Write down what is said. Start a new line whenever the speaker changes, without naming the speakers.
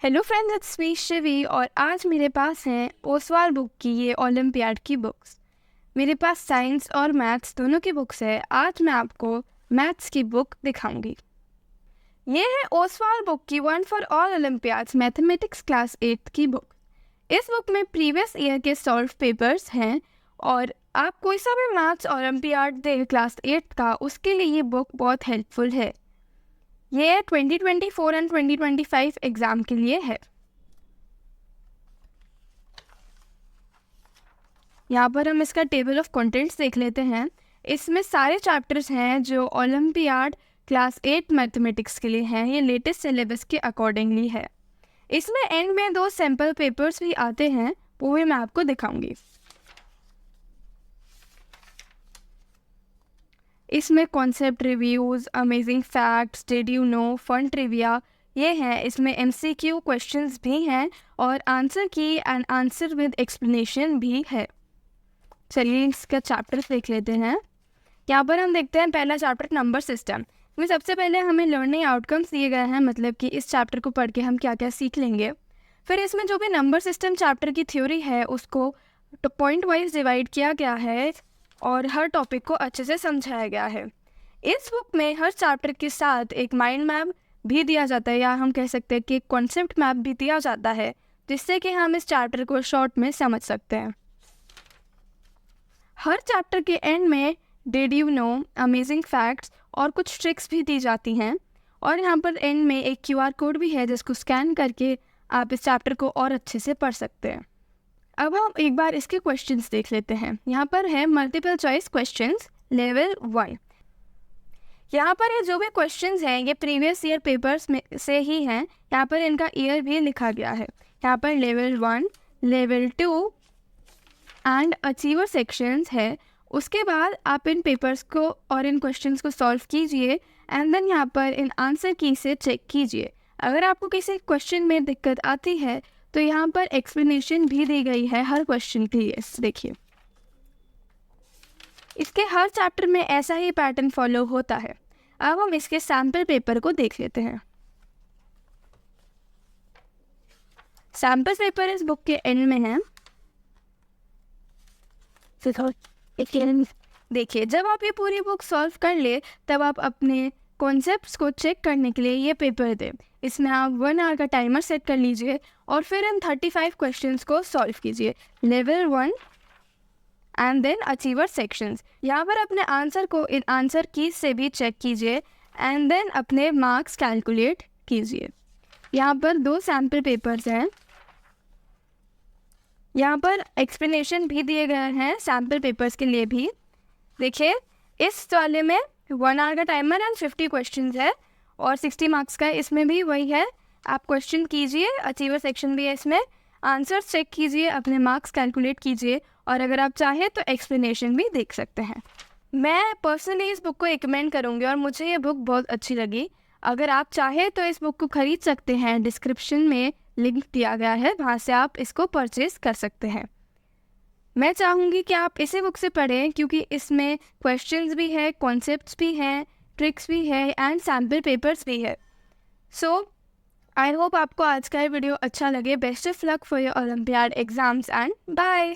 Hello friends, it's me Shivi और आज मेरे पास हैं ओसवाल बुक की ये ओलंपियाड की बुक्स। मेरे पास साइंस और मैथ्स दोनों की बुक्स है। आज मैं आपको मैथ्स की बुक दिखाऊंगी। ये है ओसवाल बुक की one for all Olympiads mathematics class 8 की बुक। इस बुक में प्रीवियस ईयर के सॉल्व पेपर्स हैं और आप कोई सा भी मैथ्स ओलंपियाड दे क्लास 8 का, उसके लिए ये बुक बहुत हेल्पफुल है। ये 2024 एंड 2025 एग्ज़ाम के लिए है। यहाँ पर हम इसका टेबल ऑफ कंटेंट्स देख लेते हैं। इसमें सारे चैप्टर्स हैं जो ओलंपियाड क्लास 8 मैथमेटिक्स के लिए हैं। ये लेटेस्ट सिलेबस के अकॉर्डिंगली है। इसमें एंड में 2 सैम्पल पेपर्स भी आते हैं, वो भी मैं आपको दिखाऊंगी। इसमें concept reviews, amazing facts, did you know, fun trivia ये हैं। इसमें MCQ क्वेश्चंस भी हैं और आंसर की एंड आंसर विद एक्सप्लेनेशन भी है। चलिए इसका चैप्टर्स देख लेते हैं। यहाँ पर हम देखते हैं पहला चैप्टर नंबर सिस्टम में सबसे पहले हमें लर्निंग आउटकम्स दिए गए हैं, मतलब कि इस चैप्टर को पढ़ के हम क्या क्या सीख लेंगे। फिर इसमें जो भी नंबर सिस्टम चैप्टर की थ्योरी है उसको पॉइंट वाइज डिवाइड किया गया है और हर टॉपिक को अच्छे से समझाया गया है। इस बुक में हर चैप्टर के साथ एक माइंड मैप भी दिया जाता है, या हम कह सकते हैं कि कॉन्सेप्ट मैप भी दिया जाता है, जिससे कि हम इस चैप्टर को शॉर्ट में समझ सकते हैं। हर चैप्टर के एंड में did you no, amazing facts और कुछ ट्रिक्स भी दी जाती हैं। और यहाँ पर एंड में एक QR कोड भी है जिसको स्कैन करके आप इस चैप्टर को और अच्छे से पढ़ सकते हैं। अब हम एक बार इसके क्वेश्चंस देख लेते हैं। यहाँ पर है मल्टीपल चॉइस क्वेश्चंस लेवल 1। यहाँ पर ये जो भी क्वेश्चंस हैं ये प्रीवियस ईयर पेपर्स में से ही हैं। यहाँ पर इनका ईयर भी लिखा गया है। यहाँ पर level 1, level 2 and achiever sections है। उसके बाद आप इन पेपर्स को और इन क्वेश्चंस को सॉल्व कीजिए एंड देन यहाँ पर इन आंसर की से चेक कीजिए। अगर आपको किसी क्वेश्चन में दिक्कत आती है तो यहाँ पर एक्सप्लेनेशन भी दी गई है हर क्वेश्चन के लिए। देखिए, इसके हर चैप्टर में ऐसा ही पैटर्न फॉलो होता है। अब हम इसके सैम्पल पेपर को देख लेते हैं। सैम्पल पेपर इस बुक के एंड में है। देखिए, जब आप ये पूरी बुक सॉल्व कर ले तब आप अपने कॉन्सेप्ट्स को चेक करने के लिए ये पेपर दें। इसमें आप 1 आवर का टाइमर सेट कर लीजिए और फिर इन 35 क्वेश्चंस को सॉल्व कीजिए, level 1 and then achiever sections. यहाँ पर अपने आंसर को इन आंसर की से भी चेक कीजिए एंड देन अपने मार्क्स कैलकुलेट कीजिए। यहाँ पर 2 सैम्पल पेपर्स हैं। यहाँ पर एक्सप्लेनेशन भी दिए गए हैं सैम्पल पेपर्स के लिए भी। देखिए, इस वाले में 1 आवर का टाइमर एंड 50 क्वेश्चंस है और 60 मार्क्स का इसमें भी वही है। आप क्वेश्चन कीजिए, अचीवर सेक्शन भी है इसमें, आंसर्स चेक कीजिए, अपने मार्क्स कैलकुलेट कीजिए और अगर आप चाहें तो एक्सप्लेनेशन भी देख सकते हैं। मैं पर्सनली इस बुक को रिकमेंड करूँगी और मुझे ये बुक बहुत अच्छी लगी। अगर आप चाहें तो इस बुक को ख़रीद सकते हैं। डिस्क्रिप्शन में लिंक दिया गया है, वहाँ से आप इसको परचेज़ कर सकते हैं। मैं चाहूँगी कि आप इसे बुक से पढ़ें क्योंकि इसमें क्वेश्चंस भी है, कॉन्सेप्ट्स भी हैं, ट्रिक्स भी है एंड सैम्पल पेपर्स भी है। सो आई होप आपको आज का ये वीडियो अच्छा लगे। Best of luck for your olympiad exams and bye.